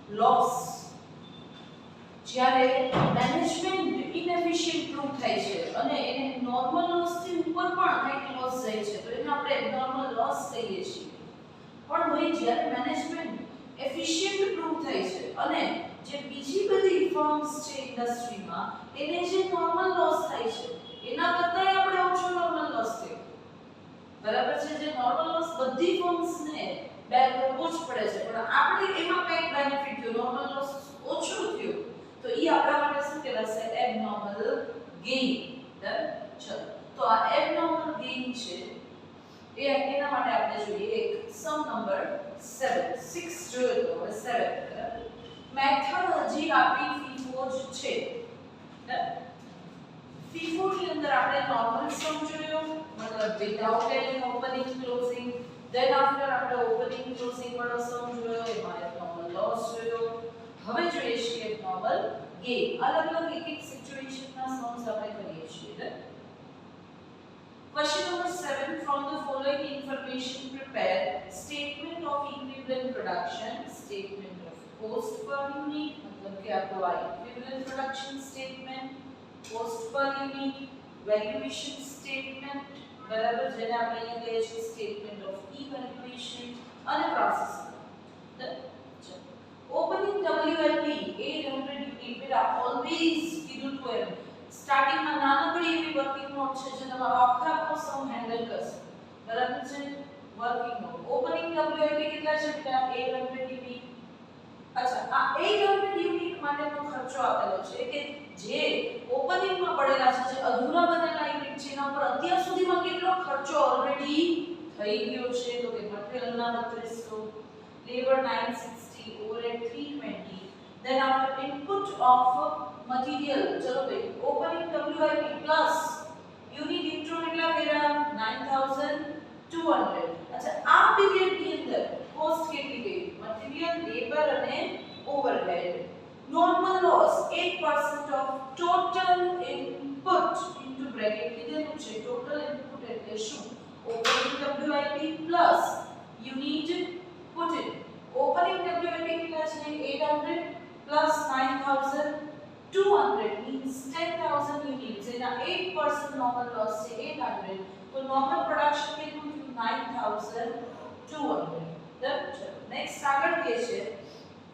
Loss જ્યારે management inefficient prove થાય છે અને એને નોર્મલ લોસ થી ઉપર પણ કંઈક લોસ જાય છે તો એને આપણે એબનોર્મલ લોસ કહીએ છીએ પણ ભાઈ જ્યારે મેનેજમેન્ટ એફિશિયન્ટ પ્રૂવ થાય છે અને જે બીજી બધી ફર્મ્સ છે ઇન્ડસ્ટ્રીમાં એને જે નોર્મલ લોસ થાય છે એના કરતાં આપણે ઓછો નોર્મલ લોસ થયો બરાબર છે જે નોર્મલ લોસ બધી ફર્મ્સને બેર કરવો જ પડે છે પણ આપણે એમાં કંઈક બેનિફિટ થયો નોર્મલ લોસ ઓછો થયો તો એ આપણા માટે શું કહેવાશે એબનોર્મલ ગેઇન ડન ચલો તો આ એબનોર્મલ ગેઇન છે એ એના માટે આપણે જોઈએ એક સમ નંબર 7 6 જોયો તો હવે 7 મેથોડોલોજી આપણી FIFO જ છે FIFO ની અંદર આપણે નોર્મલ સમ જોયો મતલબ વિધાઉટ એની ઓપનિંગ ક્લોઝિંગ ધેન આફ્ટર આપણે ઓપનિંગ ક્લોઝિંગ વાળો સમ જોયો એમાં એબનોર્મલ લોસ જોયો હવે જોઈએ છીએ એબનોર્મલ ગેઇન અલગ અલગ એક એક સિચ્યુએશનના સમ્સ આપણે કરીએ છીએ Question number 7 from the following information prepare statement of equivalent production statement of cost per unit मतलब कि आपको equivalent production statement cost per unit valuation statement बराबर જેને આપણે અહીંયા કહીએ છીએ statement of evaluation અને process opening WLP 800 unit बेटा always કીધું તો એમ સ્ટાર્ટિંગ માં નાનકડી એવી વર્કિંગ નોટ છે જે તમારો આખો સમ હેન્ડલ કરશે બરાબર છે વર્કિંગ નોટ ઓપનિંગ WIP કેટલા છે બેટા 800 યુનિટ અચ્છા આ 800 યુનિટ માટેનો ખર્ચો આપેલો છે કે જે ઓપનિંગ માં પડેલા છે જે અધૂરા બનેલા યુનિટ છે એના પર અત્યાર સુધીમાં કેટલો ખર્ચો ઓલરેડી થઈ ગયો છે તો કે મટીરીયલના 3200 labour 960 overhead 320 then after input of material चलो भाई opening WIP plus unit intro કેટલા કર્યા 9200 अच्छा આ પીરિયડ ની અંદર કોસ્ટ કેટલી ગઈ મટીરીયલ લેબર અને overhead normal loss 8% of total input into bracket કીધેલું છે total input એટલે શું opening WIP plus unit put in opening WIP કેટલા છે 800 plus 9200 means 10000 units and 8% normal loss is 800 so normal production કેટલું થયું 9200 then next આગળ કે છે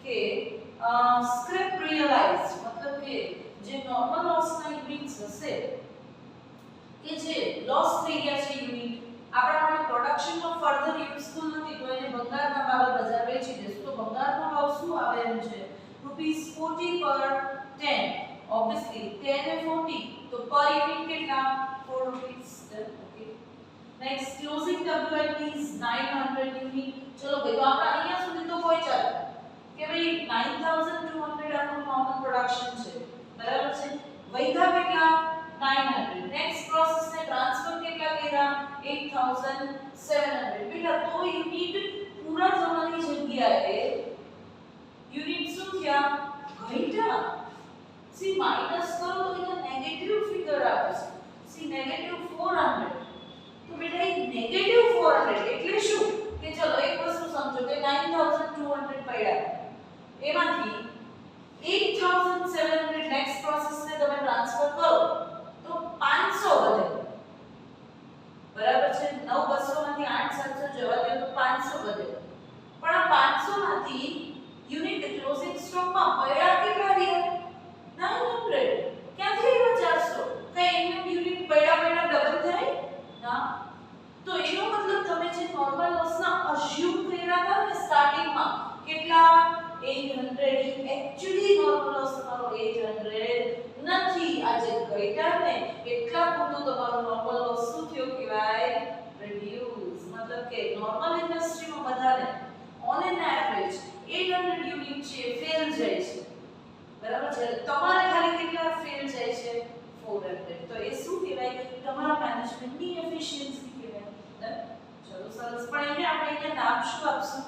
કે scrap realized मतलब કે જે normal loss ના યુનિટ્સ હશે કે જે લોસ થઈ ગયા છે યુનિટ આપણા માટે પ્રોડક્શન માં ફર્ધર યુઝફુલ નથી તો એને ભંગારના ભાવે બજાર વેચી દેશું તો ભંગારનો ભાવ શું આવે એમ છે rupees 40 per 10 obviously 10 and 40 तो per unit કેટલા 4 rupees okay next closing WIP is 900 unit ચલો ભાઈ તો આપણે અહીંયા સુધી તો કોઈ ચાલે કે ભાઈ 9200 આપણું નોર્મલ પ્રોડક્શન છે બરાબર છે વૈધા કેટલા 900 નેક્સ્ટ પ્રોસેસ ને ટ્રાન્સફર કેટલા કર્યા 8700 બેટા તો યુનિટ પૂરા જમાની જગ્યાએ યુનિટ શું થયા ઘટ્યા સી માઈનસ કરો તો અહીંયા નેગેટિવ ફિગર આવે છે સી નેગેટિવ 400 તો બેટા એ નેગેટિવ 400 એટલે શું કે ચલો એક વસ્તુ સમજો કે 9200 પડ્યા એમાંથી 8700 નેક્સ્ટ પ્રોસેસ ને તમે ટ્રાન્સફર કરો તો 500 વધે બરાબર છે 9200 માંથી 8700 જવા દે તો 500 વધે પણ આ 500 માંથી યુનિટ ક્લોઝિંગ સ્ટોક માં પડ્યા કેટલા રહ્યા 900 ક્યાંથી આવ્યા 400 કઈ ઇન્વેન્ટ યુનિટ પડ્યા ડબલ થાય ના તો એનો મતલબ તમે જે નોર્મલ લોસ ના અઝ્યુમ કર્યા હતા ને સ્ટાર્ટિંગ માં કેટલા 800 એક્ચ્યુઅલી નોર્મલ લોસ તમારો 800 નથી આજે ઘટ્યા ને એટલા પૂરતો તમારો નોર્મલ લોસ શું થયો કહેવાય રિડ્યુસ મતલબ કે નોર્મલ ઇન્ડસ્ટ્રીમાં બધાને ઓન એન એવરેજ 800 યુનિટ છે ફેલ જાય છે બરાબર છે તમારે ખાલી કેટલા ફેલ જાય છે 400 તો એ શું કહેવાય તમારા મેનેજમેન્ટની એફિશિયન્સી કહેવાય ચલો સરસ પણ એને આપણે અહીંયા નામ શું આપશું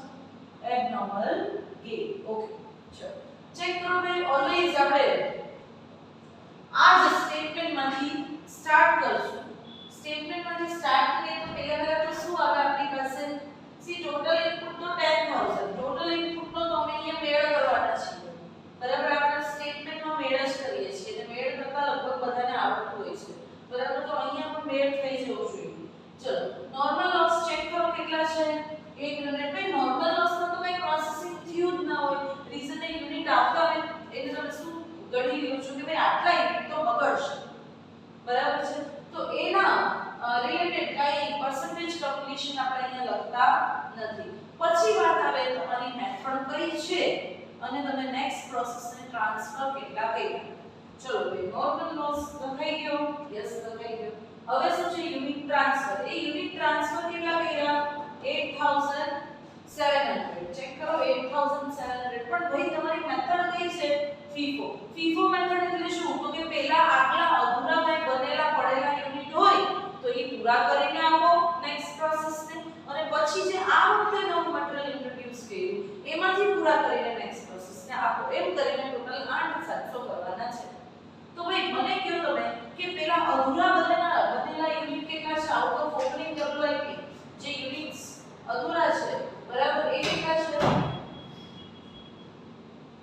એબનોર્મલ ગેઇન ઓકે ચલો ચેક કરો ભાઈ ઓલવેઝ આપણે આ જ સ્ટેટમેન્ટમાંથી સ્ટાર્ટ કરશું સ્ટેટમેન્ટમાંથી સ્ટાર્ટ કરીએ તો પહેલા તો શું આવે આપણી પાસે સી ટોટલ ઇનપુટ તો 10000 ટોટલ ઇનપુટ નો તો અમે અહીંયા મેળ કરવાના કઈ છે અને તમે નેક્સ્ટ પ્રોસેસને ટ્રાન્સફર કેટલા કર્યા. ચલો ભાઈ નોર્મલ લોસ લખાઈ ગયો. યસ લખાઈ ગયો. હવે શું છે યુનિટ ટ્રાન્સફર. એ યુનિટ ટ્રાન્સફર કેટલા કર્યા 8700. ચેક કરો 8700. પણ ભાઈ તમારી મેથડ કઈ છે FIFO. FIFO મેથડ એટલે શું તો કે પહેલા આટલા અધૂરા કઈ બનેલા પડેલા યુનિટ હોય તો એ પૂરા કરીને આપો નેક્સ્ટ પ્રોસેસને અને પછી જે આ વખતે નવું મટીરીયલ ઇન્ટ્રોડ્યુસ કર્યું એમાંથી પૂરા કરીને નેક્સ્ટ પ્રોસેસને આપો. એમ કરીને ટોટલ 8700 કરવાના છે. તો ભાઈ મને કહો તમે કે પેલા અધૂરા બનેલા યુનિટ કેટલા છે આઉટ ઓફ ઓપનિંગ WIP જે યુનિટ્સ અધૂરા છે બરાબર એ કેટલા છે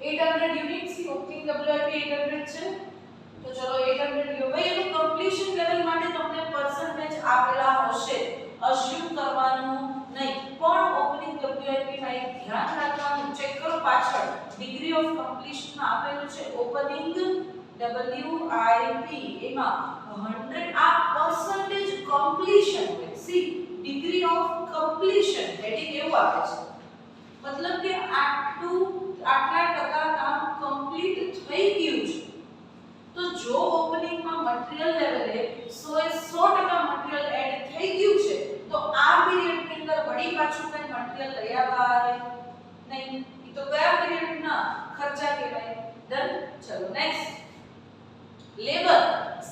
800 યુનિટ્સ થી ઓપનિંગ WIP 800 છે. તો ચલો 800 લ્યો. ભાઈ એનું કમ્પ્લીશન લેવલ માટે તમને પર્સન્ટેજ આપેલા હશે અસ્યુમ કરવાનું નહીં પણ ઓપનિંગ WIP માં એક ધ્યાન રાખવાનું ચેક કરો પાછળ ડિગ્રી ઓફ કમ્પ્લીશન માં આપેલું છે ઓપનિંગ WIP એમાં 100 આ પર્સન્ટેજ કમ્પ્લીશન હોય. C degree of completion heading એવું આપે છે મતલબ કે આટલા ટકા કામ કમ્પ્લીટ થઈ ગયું છે. તો જો ઓપનિંગ માં મટીરીયલ લેવલે 100% મટીરીયલ એડ થઈ ગયું છે તો આ પીરિયડ ની અંદર વળી પાછું કઈ મટીરીયલ લઈ આવાય નહીં. ઈ તો કયા પીરિયડ ના ખર્ચા કહેવાય. ડન. ચલો નેક્સ્ટ લેબર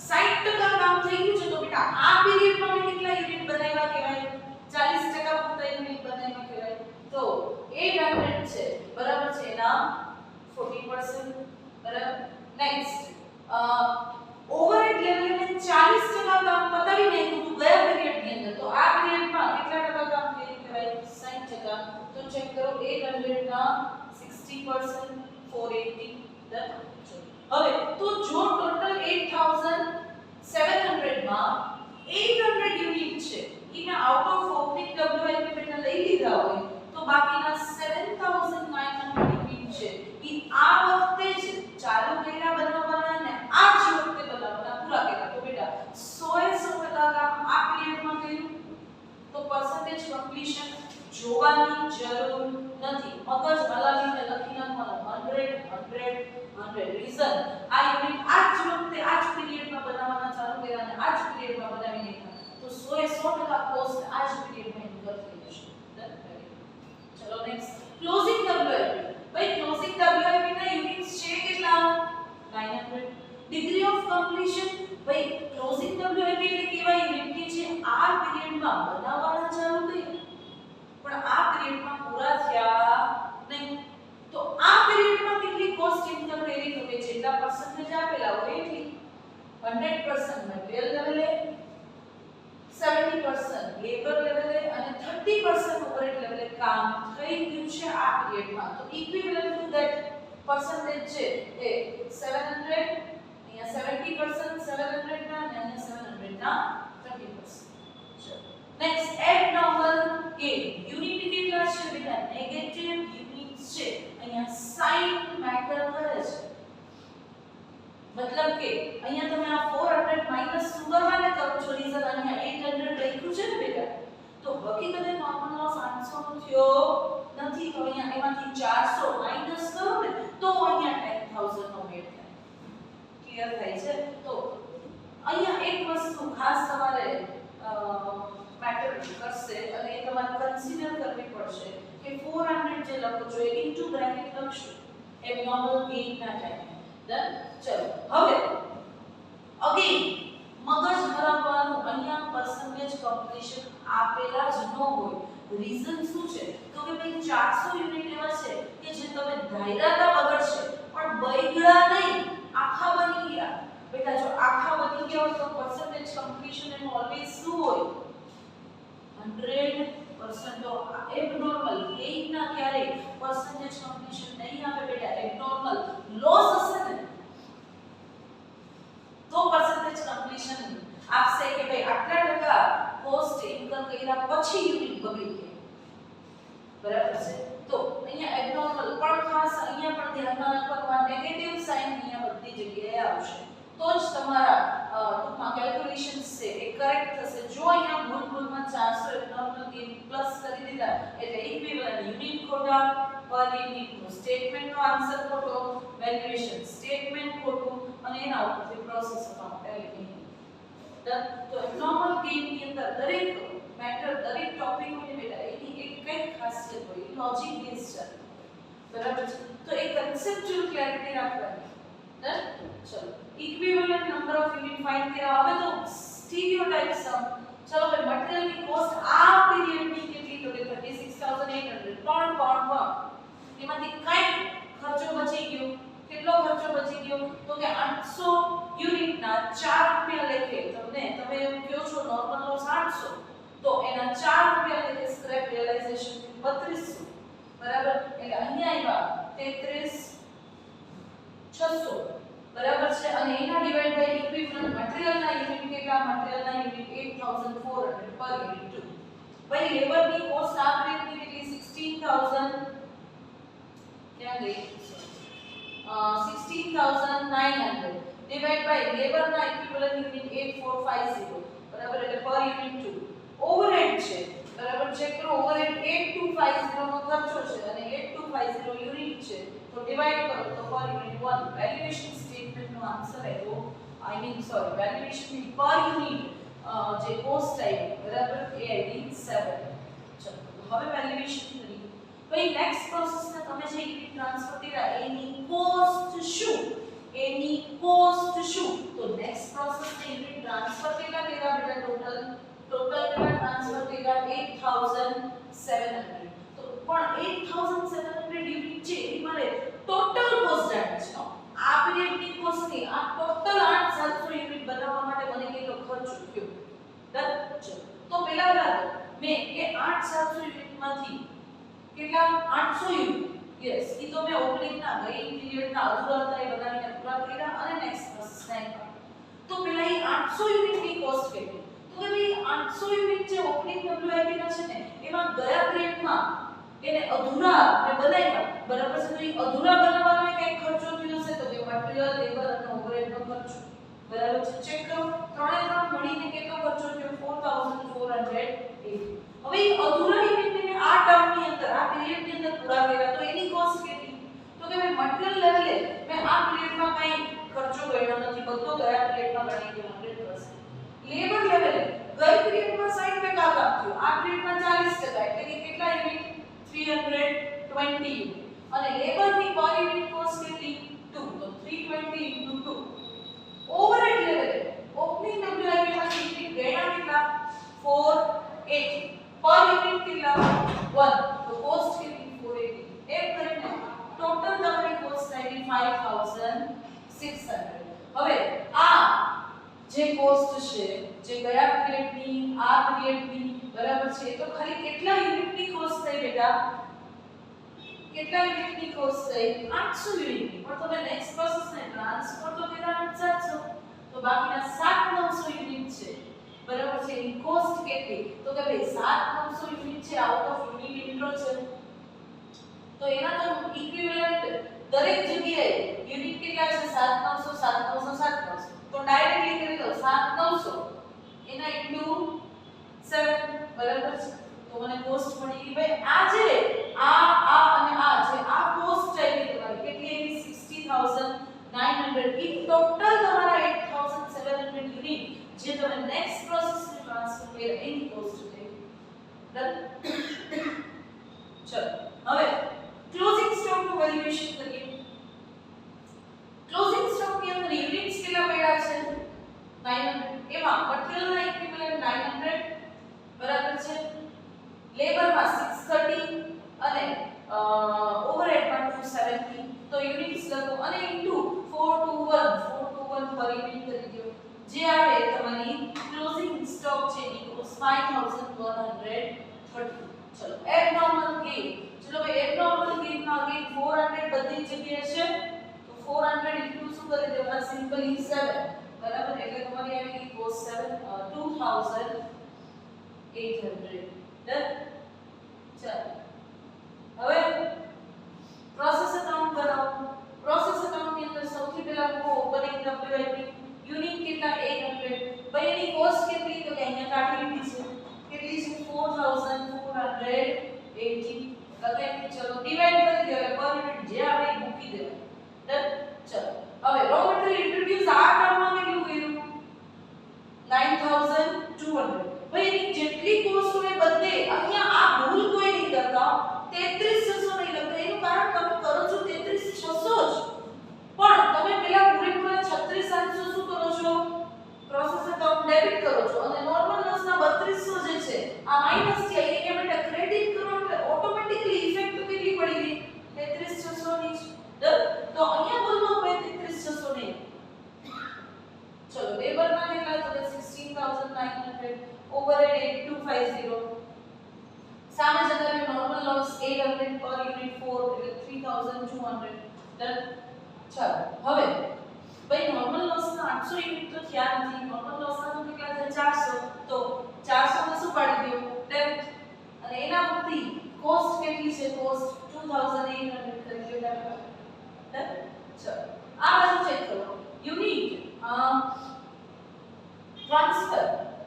60% કામ થઈ ગયું છે તો બેટા આ પીરિયડ માં મેં કેટલા યુનિટ બનાવ્યા કહેવાય 40% પૂરતા યુનિટ બનાવ્યા કહેવાય. તો 800 છે બરાબર છે એના 40% બરાબર. નેક્સ્ટ ઓવરહેડ લેવલે મેં 40% કામ પતાવી નાખ્યું હતું ગયા પીરિયડ ની અંદર તો આ પીરિયડ માં કેટલા ટકા કામ કર્યું કહેવાય 60%. તો ચેક કરો 800 ના 60% 480. ડન. હવે તો જો ટોટલ 8700 માં 800 યુનિટ છે ઈને આઉટ ઓફ ઓપનિંગ WIP બેટા લઈ લીધા હોય તો બાકીના 7900 યુનિટ છે ઈ આ વખતે જ ચાલુ કર્યા બનાવવાના ને આ જ વખતે બનાવવાના પૂરા કર્યા. તો બેટા 100% કામ આ પીરિયડમાં કર્યું તો પર્સન્ટેજ કમ્પ્લીશન જોવાની જરૂર નથી. મગજ હલાવીને લખી નાખવાનું 100 રીઝન આ યુનિટ આ જ વખતે આ જ પીરિયડમાં બનાવવાના ચાલુ કર્યા અને આ જ પીરિયડમાં બનાવી નાખ્યા તો 100% કોસ્ટ આ જ પીરિયડમાં ઇન્કર થઈ જશે. ચલો નેક્સ્ટ ક્લોઝિંગ WIP. ભાઈ ક્લોઝિંગ WIP ના યુનિટ્સ છે કેટલા 900. ડિગ્રી ઓફ કમ્પ્લીશન ભાઈ ક્લોઝિંગ WIP એટલે કેવા યુનિટ કે જે આ પીરિયડમાં બનાવવાના ચાલુ કર્યા પણ આ પીરિયડમાં પૂરા થયા નહીં. તો આ પીરિયડમાં કેટલી કોસ્ટ ઇન્કર કરી તો કે જેટલા પર્સન્ટેજ આપેલા હોય એટલી 100% મટીરીયલ લેવલે 70% લેબર લેવલે અને 30% ઓવરહેડ લેવલે કામ થઈ ગયું છે આ પીરિયડમાં. તો ઇક્વિવેલન્ટ ટુ ધેટ પર્સન્ટેજ છે એ 700 અહીંયા 70% 700 ના અને અહીંયા 700 ના 30%. નેક્સ્ટ એબનોર્મલ ગેઇન યુનિટ કેટલા છે બેટા નેગેટિવ યુનિટ્સ છે અહીંયા સાઇન મેટર કરે છે મતલબ કે અહીંયા તમે આ 400 માઈનસ શું કરવાને કરો છો રીઝન અહીંયા 800 લખ્યું છે ને બેટા તો હકીકતે નોર્મલ લોસ 800 નો થયો નથી તો અહીંયા એમાંથી 400 માઈનસ કરો ને તો અહીંયા 10000 નો મેળ થાય. ક્લિયર થાય છે. તો અહીંયા એક વસ્તુ ખાસ તમારે મેટર કરશે અને એ તમારે કન્સિડર કરવી પડશે કે 400 જે લખો છો એ ઇન્ટુ બ્રેકેટ લખશો એબનોર્મલ ગેઇન ના ટાઈમે. ડન. ચલો હવે અગેન મગજ હરાવવાનું અહીંયા પર્સન્ટેજ કમ્પ્લીશન આપેલા જ ન હોય. રીઝન શું છે તો કે ભાઈ 400 યુનિટ એવા છે કે જે તમે ધાર્યા બગડશે પણ બગડ્યા નહીં આખા બની ગયા. બેટા જો આખા બની ગયા હોય તો પર્સન્ટેજ કમ્પ્લીશન એનું ઓલવેઝ શું હોય 100%. તો એબનોર્મલ ગેઇન ના ક્યારે પર્સન્ટેજ કમ્પ્લીશન નહીં આપે બેટા એબનોર્મલ લોસ હશે ને તો પર્સન્ટેજ કમ્પ્લીશન આપશે કે ભાઈ આટલા ટકા કોસ્ટ ઇન્કર કર્યા પછી યુનિટ બગડી ગઈ. બરાબર છે. તો અહીંયા એબનોર્મલ પણ ખાસ અહીંયા પણ ધ્યાનમાં રાખવાનું નેગેટિવ સાઇન અહીંયા બધી જગ્યાએ આવશે તો જ તમારા ટૂંકમાં કેલ્ક્યુલેશન્સ છે એ કરેક્ટ થશે. જો અહીંયા ભૂલમાં 400 એબનોર્મલ ગેઇન પ્લસ કરી દીધા એટલે ઇક્વિવેલન્ટ યુનિટ ખોટા, પર યુનિટ નો સ્ટેટમેન્ટ નો આન્સર ખોટો, વેલ્યુએશન સ્ટેટમેન્ટ ખોટું અને એના ઉપરથી પ્રોસેસ અકાઉન્ટ એલિમેન્ટ. તો એબ્નોર્મલ ગેમ ની અંદર દરેક મેટર દરેક ટોપિક ની બેટા એની એક કઈ ખાસિયત હોય, લોજિક બેઝ છે, બરાબર છે. તો એક કન્સેપ્ચ્યુઅલ ક્લેરિટી રાખવાની. ડન. ચલો equivalent number of unit find કર્યા. હવે તો સ્ટીરિયોટાઇપ સમ. ચલો ભાઈ મટીરીયલ ની કોસ્ટ આ પીરિયડ ની કેટલી તો કે 36800 3.1 એમાંથી કઈ ખર્ચો બચી ગયો. કેટલો ખર્ચો બચી ગયો તો કે 800 યુનિટ ના 4 રૂપિયા લેખે. તમે એમ કહો છો નોર્મલ લોસ 800 તો એના 4 રૂપિયા લેખે સ્ક્રેપ રિયલાઇઝેશન 3200 બરાબર. એટલે અહીંયા આવ્યા 33600 બરાબર છે. અને એના ડિવાઇડ બાય ઇક્વિવેલન્ટ મટીરીયલ ના યુનિટ કેટલા, મટીરીયલ ના યુનિટ 8400 પર યુનિટ 2. ભાઈ લેબર ની કોસ્ટ આ રેટ ની કેટલી 16000 ક્યાં ગઈ 16900 ડિવાઇડ બાય લેબર ના ઇક્વિવેલન્ટ યુનિટ 8450 બરાબર. એટલે પર યુનિટ 2. ઓવરહેડ છે બરાબર. ચેક કરો ઓવરહેડ 8250 નો ખર્ચો છે અને 8250 યુનિટ છે તો ડિવાઇડ કરો તો પર યુનિટ 1. વેલ્યુએશન સ્ટેટમેન્ટ નો આન્સર આવ્યો વેલ્યુએશન ની પર યુનિટ જે કોસ્ટ આવી બરાબર એ આવી 7. ચલો હવે વેલ્યુએશન કરી. ભાઈ નેક્સ્ટ પ્રોસેસ ને તમે જે યુનિટ ટ્રાન્સફર કર્યા એની કોસ્ટ શું, એની કોસ્ટ શું. તો નેક્સ્ટ પ્રોસેસ ને યુનિટ ટ્રાન્સફર કેટલા કર્યા બેટા ટોટલ કેટલા ટ્રાન્સફર કર્યા 8700. તો પણ 8700 યુનિટ છે એની મારે ટોટલ કોસ્ટ જાણવી છે. આ પીરિયડ ની કોસ્ટ ની આ ટોટલ 8700 યુનિટ બનાવવા માટે મને કેટલો ખર્ચ થયો. ડન. તો પહેલા મેં એ 8700 યુનિટ માંથી કેટલા 800 યુનિટ યસ ઈ તો મેં ઓપનિંગ ના ગઈ પીરિયડ ના અધૂરા હતા એ બનાવીને પૂરા કર્યા અને નેક્સ્ટ પ્રોસેસ નાખ્યા. તો પહેલા એ 800 યુનિટ ની કોસ્ટ કેટલી તો કે ભાઈ 800 યુનિટ જે ઓપનિંગ WIP ના છે ને એમાં ગયા પીરિયડમાં એને અધૂરા મેં બનાવ્યા બરાબર છે. તો એ અધૂરા બનાવવાનો કઈ ખર્ચો થયો છે તો કે મટીરીયલ લેબર અને ઓવરહેડ નો ખર્ચો બરાબર છે. ચેક કરો ત્રણે ત્રણ મળીને કેટલો ખર્ચો થયો 4480. હવે એ અધૂરા યુનિટને આ ટર્મ ની અંદર આ પીરિયડ ની અંદર પૂરા કર્યા તો એની કોસ્ટ કેટલી તો કે ભાઈ મટીરીયલ લેવલે મેં આ પીરિયડમાં કઈ ખર્ચો ગણ્યો નથી, બધો ગયા પીરિયડમાં ગણી ગયો 100%. લેબર લેવલે ગઈ પીરિયડમાં 60% કામ થયું, આ પીરિયડમાં 40% એટલે કે કેટલા યુનિટ 320 યુનિટ. અને લેબરની પર યુનિટ કોસ્ટ કેટલી 2 તો 320 * 2. ઓવરહેડ લેવલે ઓપનિંગ WIP માં યુનિટ ગણ્યા કેટલા 480 પર યુનિટ કેટલા 1 તો કોસ્ટ કેટલી 480. એક કરીને ટોટલ તમારી કોસ્ટ આવી 5600. હવે આ જે કોસ્ટ છે જે ગયા પીરિયડની આ પીરિયડની બરાબર છે તો ખાલી કેટલા યુનિટની કોસ્ટ થઈ બેટા કેટલા યુનિટની કોસ્ટ થઈ 800 યુનિટની. પણ તમે નેક્સ્ટ પ્રોસેસ ને ટ્રાન્સફર તો કર્યા 8700 તો બાકીના 7900 યુનિટ છે બરાબર છે. એની કોસ્ટ કેટલી તો કે ભાઈ 7900 યુનિટ છે આઉટ ઓફ યુનિટ ઇન્ટ્રો છે તો એના તો ઇક્વિવેલન્ટ દરેક જગ્યાએ યુનિટ કેટલા છે 7900 7900 7900 તો ડાયરેક્ટલી કરી દો 7900 એના ઇન્ટુ 7 બરાબર છે. તો મને કોસ્ટ મળી ગઈ ભાઈ આ જે આ અને આ જે આ કોસ્ટ આવી તમારી કેટલી આવી 60900. ઇન ટોટલ તમારા 8700 યુનિટ જે તમે નેક્સ્ટ પ્રોસેસ ને ટ્રાન્સફર કર્યા એની કોસ્ટ થઈ. ડન. ચલો હવે ક્લોઝિંગ સ્ટોક નું વેલ્યુએશન કરીએ. ક્લોઝિંગ સ્ટોક ની અંદર યુનિટ્સ કેટલા પડ્યા છે 900. એમાં મટીરીયલ ના ઇક્વિવેલન્ટ 900 બરાબર છે. લેબર માં 630 અને ઓવરહેડ માં 270 તો યુનિટ્સ લખો અને ઇન્ટુ 421 પર યુનિટ કરી દો જે આવે તમારી ક્લોઝિંગ સ્ટોક છે એની કોસ્ટ 5130. ચલો એબનોર્મલ ગેઇન. ચલો ભાઈ એબનોર્મલ ગેઇન માં અગેન 400 બધી જગ્યાએ છે તો 400 ઇન્ટુ શું કરી દેવાના સિમ્પલી 7 બરાબર. એટલે તમારી આવી ગઈ કોસ્ટ 2800. ડન. ચાલો હવે પ્રોસેસ અકાઉન્ટ બનાવો. પ્રોસેસ અકાઉન્ટ ની અંદર સૌથી પહેલા કો ઓપનિંગ WIP યુનિટ કેટલા 800. ભાઈ એની કોસ્ટ કેટલી તો કે અહીંયા કાઢી લીધી છે કેટલી છે 4480 લગાવી ચલો ડિવાઈડ કરી દો એટલે પર યુનિટ જે આવે એ મૂકી દેવાનું. ડન. ચલો હવે રો મટીરીયલ ઇન્ટ્રોડ્યુસ આ ટર્મમાં કેટલું કર્યું 9200. ભાઈ એની જેટલી કોસ્ટ હોય બધે અહીંયા આ ભૂલ કોઈ નહીં કરતા 33600 નહીં લખતા. એનું કારણ તમે કરો છો 33600 જ, પણ તમે પેલા પૂરેપૂરા 36800 શું કરો છો પ્રોસેસ એકાઉન્ટ ડેબિટ કરો છો અને નોર્મલ લોસ ના 3200 જે છે આ માઈનસ છે એ બેટા ક્રેડિટ કરો એટલે ઓટોમેટિકલી ઇફેક્ટ તો કેટલી પડી ગઈ 33600 ની જ. તો અહીંયા બોલમાં મેં 33600 નહીં. ચલો લેબર ના કેટલા તો 16900 ઓવરહેડ 8250. સામે જનરલ નોર્મલ લોસ 800 પર યુનિટ 4 એટલે 3200. ડન. ચાલો હવે ભાઈ નોર્મલ લોસ ના 800 યુનિટ તો થયા નથી. નોર્મલ લોસ ના તો કેટલા છે 400. તો 400 ને શું પાડી દો ડેબિટ અને એના પરથી કોસ્ટ કેટલી છે કોસ્ટ 2800 કરી દો ડેબિટ. ડન. ચલો આ બાજુ ચેક કરો યુનિટ ટ્રાન્સફર.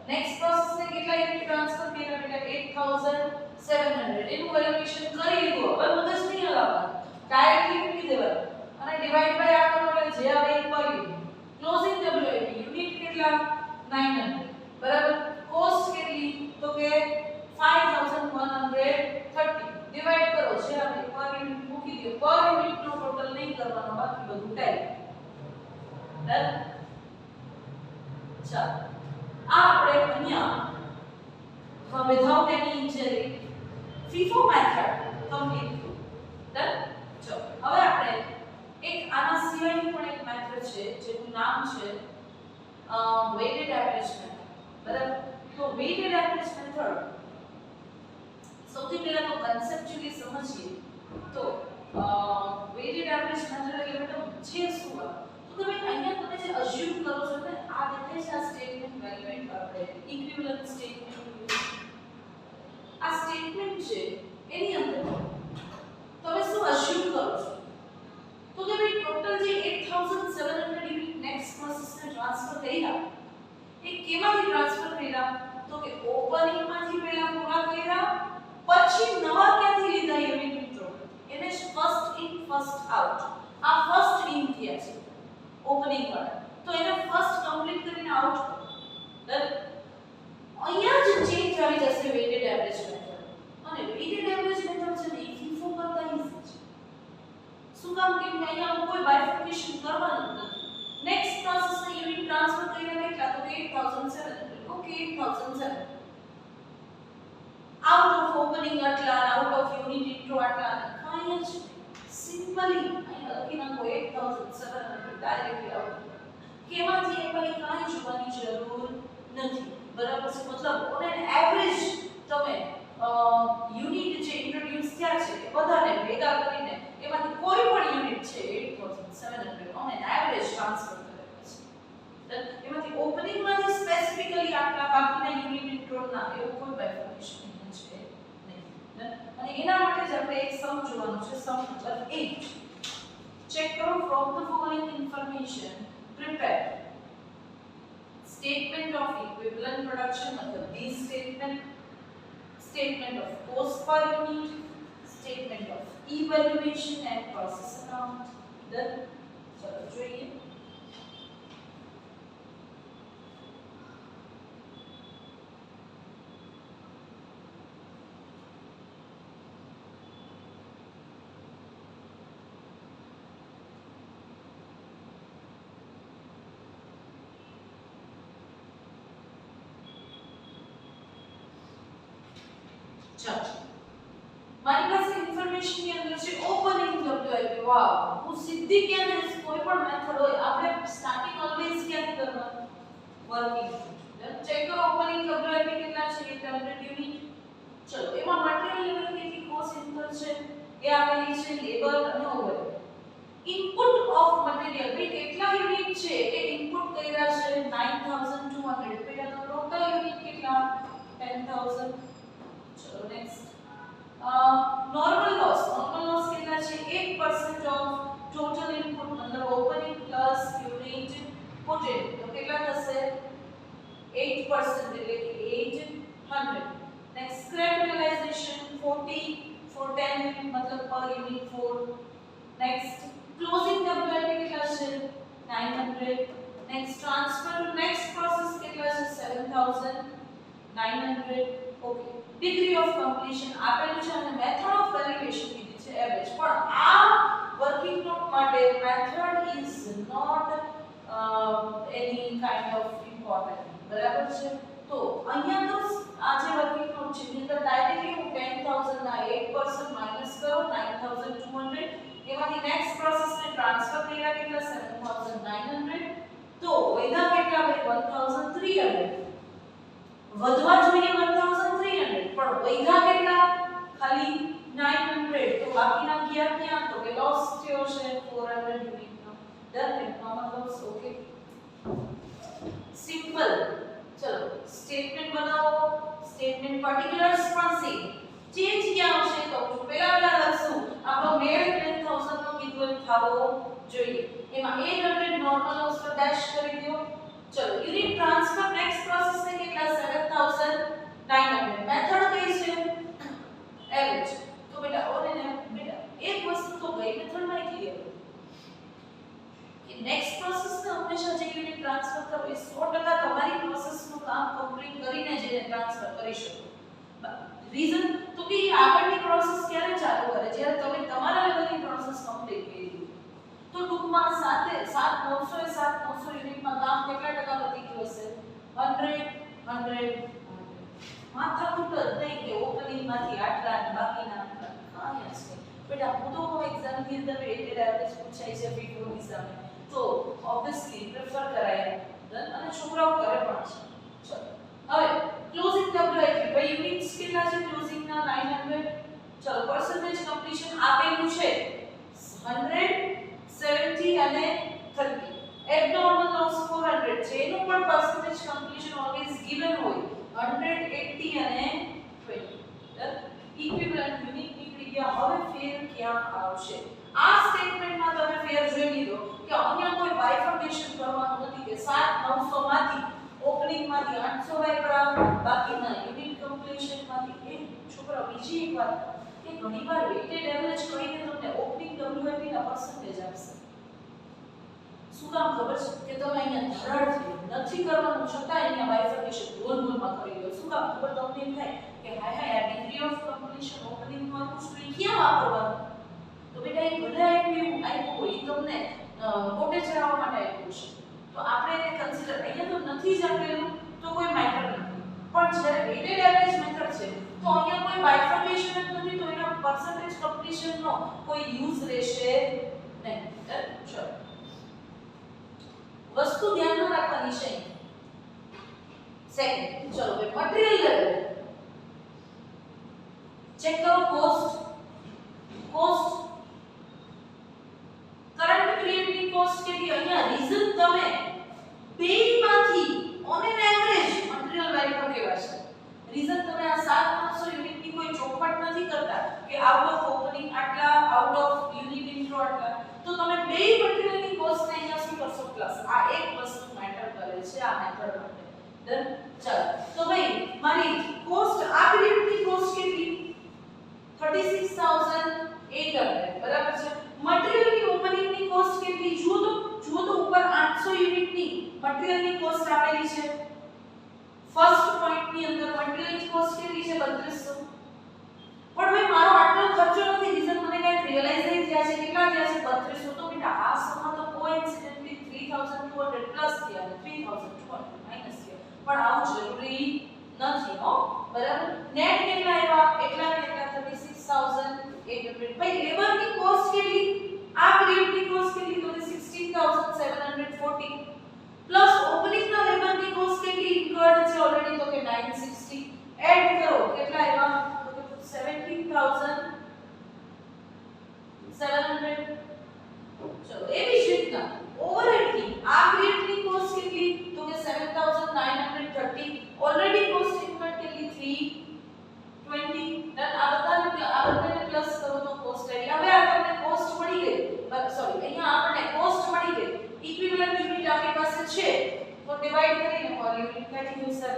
નેક્સ્ટ પ્રોસેસ ને કેટલા યુનિટ ટ્રાન્સફર કર્યા બેટા 8700. એનું વેલ્યુએશન કરી લીધું. હવે મગજ નહીં હલાવવાનું, ડાયરેક્ટલી મૂકી દેવાનું અને ડિવાઈડ બાય આ કરો એટલે જે આવે એ પર યુનિટ. ક્લોઝિંગ WIP યુનિટ કેટલા 900 બરાબર. કોસ્ટ કેટલી તો કે 5130. ડિવાઈડ કરો જે આવે પર યુનિટ મૂકી દો. પર યુનિટ નો ટોટલ નહીં કરવાનો, બાકી બધું ટાઈપ. ડન. ચાલો આ આપણે અહીંયા વિધાઉટ એની ઇન્જરી FIFO મેથડ કમ્પ્લીટ થયું. ડન. ચલો હવે આપણે એક આના સિવાયની પણ એક મેથડ છે જેનું નામ છે વેઇટેડ એવરેજ મેથડ. બરાબર. તો વેઇટેડ એવરેજ મેથડ સૌથી પહેલા તો કન્સેપ્ચ્યુઅલી સમજીએ તો વેઇટેડ એવરેજ મેથડ એટલે બેટા છે શું? તો તમે અહીંયા તમે જે અઝ્યુમ કરો છો ને આ દેખાય છે આ સ્ટેટમેન્ટ વેલ્યુએટ આપણે ઇક્વિવેલન્ટ સ્ટેટમેન્ટ. આ સ્ટેટમેન્ટ છે એની અંદર તમે શું અઝ્યુમ કરો છો તો કે ભાઈ ટોટલ જે 8700 યુનિટ નેક્સ્ટ પ્રોસેસને ટ્રાન્સફર કર્યા એ કેમાંથી ટ્રાન્સફર કર્યા તો કે ઓપનિંગ માંથી પહેલા પૂરા કર્યા પછી નવા ક્યાંથી લીધા યુનિટ મિત્રો એને ફર્સ્ટ ઇન ફર્સ્ટ આઉટ. આ ફર્સ્ટ ઇન થયા છે ઓપનિંગ વાળા તો એને ફર્સ્ટ કમ્પ્લીટ કરીને આઉટ કરો. ડન. અહીંયા જ ચેન્જ આવી જશે વેઇટેડ એવરેજ મેથડ. અને વેઇટેડ એવરેજ મેથડ છે ને એ FIFO કરતા ઈઝી છે. શું કામ કે અહીંયા કોઈ બાયફર્કેશન કરવાનું નથી. નેક્સ્ટ પ્રોસેસને યુનિટ ટ્રાન્સફર કરીને કેટલા તો 8700. ઓકે 8700 આઉટ ઓફ ઓપનિંગ આટલા આઉટ ઓફ યુનિટ ઇન્ટ્રો આટલા કાંઈ જ સિમ્પલી અહીંયા લખી નાખો 8700 ડાયરેક્ટલી આઉટ. કેમાંથી એ ભાઈ કાંઈ જોવાની જરૂર નથી. બરાબર છે. મતલબ ઓન એન એવરેજ તમે યુનિટ જે ઇન્ટ્રોડ્યુસ થયા છે એ બધાને ભેગા કરીને એમાંથી કોઈ પણ યુનિટ છે 8700 ઓન એન એવરેજ ટ્રાન્સફર કરેલા છે. એમાંથી ઓપનિંગ માંથી સ્પેસિફિકલી આટલા બાકીના યુનિટ ઇન્ટ્રોના એવું કોઈ બાયફર્કેશન છે નહીં. અને એના માટે જ આપણે એક સમ જોવાનું છે. Sum number 8. ચેક કરો from the following information prepare statement of equivalent production मतलब these statement of cost per unit, statement of evaluation and process account. Done. चलो જોઈએ. મારી પાસે ઇન્ફોર્મેશન ની અંદર છે ઓપનિંગ WIP. વાવ હું સીધી ક્યાં જઈશ કોઈ પણ મેથડ હોય આપણે સ્ટાર્ટિંગ ઓલવેઝ ક્યાંથી કરવાનું વર્કિંગ. ચેક કરો ઓપનિંગ WIP કેટલા છે 800 યુનિટ. ચલો એમાં મટીરીયલ લેવલ કેટલી કોસ્ટ ઇન્કર છે એ આપેલી છે લેબર અને ઓવરહેડ. ઇનપુટ ઓફ મટીરીયલ ભાઈ કેટલા યુનિટ છે એ ઇનપુટ કર્યા છે 9200. પહેલા તો ટોટલ યુનિટ કેટલા 10000. ચલો નેક્સ્ટ normal loss કેટલા છે 8% of total input मतलब opening plus unit put in તો કેટલા થશે 8% એટલે કે 800. next scrap realization 40 for 10 unit मतलब યુનિટ 4. નેક્સ્ટ ક્લોઝિંગ WIP કેટલા છે 900. Next transfer two next process કેટલા છે 7900. ઓકે ડિગ્રી ઓફ કમ્પ્લીશન આપેલું છે અને મેથડ ઓફ વેલ્યુએશન કીધી છે એવરેજ. પણ આ વર્કિંગ નોટ માટે method is not any kind of important. બરાબર છે. તો અહીંયા તો આ જે વર્કિંગ નોટ છે એની અંદર ડાયરેક્ટલી હું 10000 ના 8% માઈનસ કરો 9200. એમાંથી નેક્સ્ટ પ્રોસેસને ટ્રાન્સફર કર્યા કેટલા 7900. તો વધ્યા કેટલા ભાઈ 1300. વધવા જોઈએ 1300 પણ વધ્યા કેટલા ખાલી 900. તો બાકીના ગયા ક્યાં તો કે લોસ થયો છે 400 યુનિટનો. ડન એમાં લોસ. Okay simple. ચલો સ્ટેટમેન્ટ બનાવો. સ્ટેટમેન્ટ પર્ટિક્યુલર્સ પણ સેમ. ચેન્જ ક્યાં આવશે તો પહેલા લખશું આપણો મેળ 10000 નો કીધું થાવો જોઈએ. એમાં 800 નોર્મલ હાઉસ પર ડેશ કરી દો. ચલો યુનિટ ટ્રાન્સફર નેક્સ્ટ પ્રોસેસ ને કેટલા 7900. મેથડ કઈ છે એવરેજ. તો બેટા ઓને બેટા એક વસ્તુ તો ગઈ મેથડમાં ક્લિયર કે નેક્સ્ટ પ્રોસેસ ને હંમેશા જે યુનિટ ટ્રાન્સફર કરો એ 100% તમારી પ્રોસેસનું કામ કમ્પ્લીટ કરીને જ એને ટ્રાન્સફર કરી શકો. રીઝન તો કે આગળની પ્રોસેસ ક્યારે ચાલુ કરે જ્યારે તમે તમારા લેવલની પ્રોસેસ કમ્પ્લીટ કરી દો. તો ટૂંકમાં 7900 એ 7900 યુનિટમાં કામ કેટલા ટકા વધી ગયું હશે 100. માથાકૂટ જ નહીં કે ઓપનિંગમાંથી આટલા અને બાકીના આટલા કાંઈ જ નહીં. બેટા હું તો કહું એક્ઝામની અંદર વેટેડ એવરેજ પૂછાય છે ફીટોની સામે તો ઓબ્વિયસલી પ્રેફર કરાય અને છોકરાઓ કરે પણ છે. ચલો હવે ક્લોઝિંગ WIP ભાઈ યુનિટ્સ કેટલા છે ક્લોઝિંગના 900. ચલો પર્સન્ટેજ કમ્પ્લીશન આપેલું છે 100 70 અને 30. એબનોર્મલ લોસ 400 જેનું પણ પર્સન્ટેજ કમ્પ્લીશન ઓલવેઝ ગિવન હોય 180 અને 20. ઇક્વિવેલન્ટ યુનિટ નીકળી ગયા. હવે ફેર ક્યાં આવશે? આ સ્ટેટમેન્ટમાં તમે ફેર જોઈ લીધો કે અહીંયા કોઈ બાયફર્કેશન કરવાનું નથી કે 7900 માંથી ઓપનિંગમાંથી 800 વાપરા બાકીના યુનિટ કમ્પ્લીશનમાંથી. એ છોકરા બીજી એક વાત કે ઘણીવાર વેટેડ એવરેજ કરીને તમને ઓપનિંગ WIP ના પર્સન્ટેજ આપશે. શું કામ ખબર છે કે તમે અહીંયા ધરાડથી નથી કરવાનું છતાં અહીંયા બાયફર્કેશન ગોલ-ગોલમાં કરી દો. શું કામ ખબર તમને એમ થાય કે હાય હાય આ ડિગ્રી ઓફ કમ્પ્લીશન ઓપનિંગ નું આખું સ્ટ્રી ક્યાં વાપરવાનું? તો બેટા એ ભલે આપ્યું હોય તમને કોટે ચડાવવા માટે આપ્યું છે તો આપણે એને કન્સિડર અહીંયા તો નથી જ આપેલું તો કોઈ મેટર નથી. પણ જ્યારે વેટેડ એવરેજ મેથડ છે તો અહીંયા કોઈ બાયફર્કેશન જ નથી તો એના પર્સન્ટેજ કમ્પ્લીશનનો કોઈ યુઝ રહેશે નહીં. ચલો વસ્તુ ધ્યાનમાં રાખવાની છે. સેકન્ડ ચલો ભાઈ મટીરીયલ લેવલ ચેક કરો. કોસ્ટ કરંટ પીરિયડની કોસ્ટ કેટલી? અહીંયા રીઝન તમે બેમાંથી on an average material value પર કેવા છે. રીઝન તમે આ 7900 યુનિટની કોઈ ચોખવટ નથી કરતા કે આઉટ ઓફ ઓપનિંગ આટલા આઉટ ઓફ યુનિટ ઇન્ટ્રો આટલા. તો તમે બે મટીરીયલની કોસ્ટને અહીંયા શું કરશો પ્લસ. આ એક વસ્તુ મેટર કરે છે આ મેથડ માટે. ડન. ચાલો તો ભાઈ મારી કોસ્ટ આ પીરિયડની કોસ્ટ કેટલી 36800 બરાબર છે. મટીરીયલની ઓપનિંગની કોસ્ટ કેટલી જુઓ તો ઉપર 800 યુનિટની મટીરીયલની કોસ્ટ આપેલી છે. ફર્સ્ટ પોઈન્ટની અંદર મટીરીયલની કોસ્ટ કેટલી છે 3200. પણ ભાઈ મારો આટલો ખર્ચો નથી રીઝન મને કંઈક રિયલાઇઝ થઈ થયા છે કેટલા થયા છે 3200. તો બેટા આ સમમાં તો કોઇન્સિડન્ટલી 3200 પ્લસ થયા અને 3200 માઈનસ થયા. પણ આવું જરૂરી નથી હો. બરાબર. નેટ કેટલા આવ્યા એટલા ને એટલા 36800. ભાઈ લેબરની કોસ્ટ કેટલી આ પીરિયડની કોસ્ટ કેટલી તો 16740 પ્લસ ઓપનિંગના લેબરની કોસ્ટ કેટલી ઇન્કર્ડ છે ઓલરેડી તો કે 960. એડ કરો કેટલા આવ્યા તો કે 17700. ચલો એવી જ રીતના ઓવરહેડની આ પીરિયડની કોસ્ટ કેટલી તો કે 7930. ઓલરેડી કોસ્ટ ઇન્કર્ડ કેટલી 320. ડન. આ બધાને પ્લસ કરો તો કોસ્ટ આવી. હવે આ તમને કોસ્ટ મળી ગઈ સોરી અહીંયા આપણે કોસ્ટ મળી ગઈ. ઇક્વિવેલન્ટ યુનિટ આપણી પાસે છે તો ડિવાઇડ કરીને પર યુનિટ કાઢી દો સર.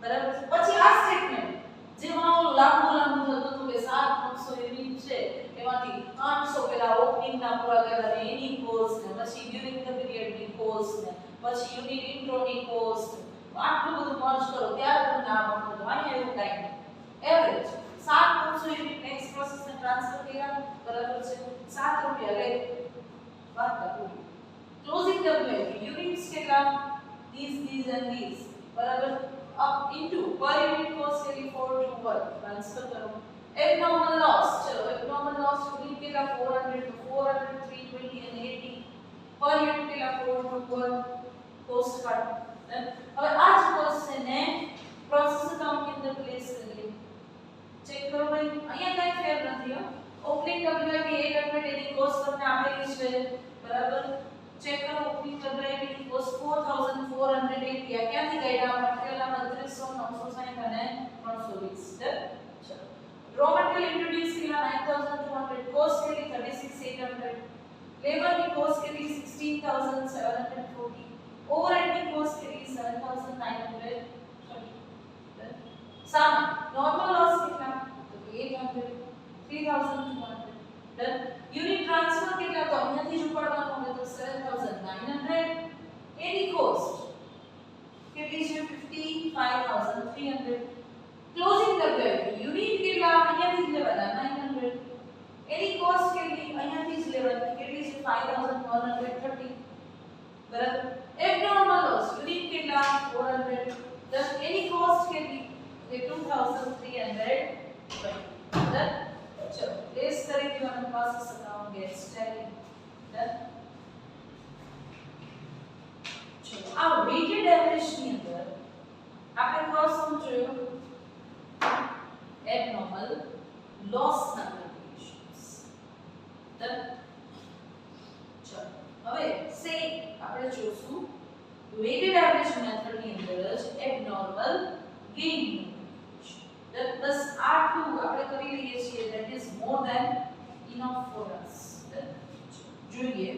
બરાબર. પછી આ સ્ટેટમેન્ટ જેમાં લાંબુ થતું હતું કે 7900 યુનિટ પૂરા કરવાના એની કોસ્ટ ને પછી ડ્યુરિંગ ધ પીરિયડ ની કોસ્ટ ને પછી યુનિટ ઇન્ટ્રો ની કોસ્ટ આટલું બધું મર્જ કરો ત્યારે તમને આ મળે તો અહીંયા એવું કાંઈ નહીં એવરેજ 700 યુનિટ નેક્સ્ટ પ્રોસેસ ને ટ્રાન્સફર કર્યા બરાબર છે 7 રૂપિયા લે વાત પૂરી ક્લોઝિંગ WIP યુનિટ્સ કેટલા these and these બરાબર up into per unit cost કેટલી 4 to 1 ટ્રાન્સફર કરો abnormal loss ચલો abnormal loss યુનિટ કેટલા 400 to 400 320 and 80 per unit કેટલા 4 to 1 કોસ્ટ કાઢો હવે આ જ કોસ્ટ છે ને પ્રોસેસ અકાઉન્ટ ની અંદર પ્લેસ કરીએ ચેક કરો ભાઈ અહીંયા કઈ ફેર નથી હો ઓપનિંગ WIP 800 એની કોસ્ટ તમને આપેલી છે બરાબર ચેક કરો ઓપનિંગ WIP ની કોસ્ટ 4480 ક્યાંથી કાઢ્યા મટીરીયલના 3200 960 અને 320 ચલો રો મટીરીયલ ઇન્ટ્રોડ્યુસ કર્યા 9200 કોસ્ટ કેટલી 36800 લેબર ની કોસ્ટ કેટલી 16740 ઓવરહેડ ની કોસ્ટ કેટલી 7930 સામે નોર્મલ લોસ કેટલા તો 800 3200 ડન યુનિટ ટ્રાન્સફર કેટલા તો અહીંયાથી જ ઉપાડવાનું હોય તો 7900 એની કોસ્ટ કેટલી છે 55300 ક્લોઝિંગ WIP યુનિટ કેટલા અહીંયાથી જ લેવાના 900 એની કોસ્ટ કેટલી અહીંયાથી જ લેવાની કેટલી છે 5130 બરાબર એબનોર્મલ લોસ યુનિટ કેટલા 400 ડન એની કોસ્ટ કેટલી 2300 ડન चलो प्लेस करेंगे हमारे पास अकाउंट गेट्स टैली डन चलो आ वेटेड एवरेज ની અંદર આપણે ખાસ સમજો એબનોર્મલ લોસ ના કેલ્ક્યુલેશન્સ ડન ચલો હવે સે આપણે જોશું વેટેડ એવરેજ મેથડ ની અંદર જ એબનોર્મલ ગેઇન બસ આટલું આપણે કરી લઈએ છીએ that is more than enough for us જોઈએ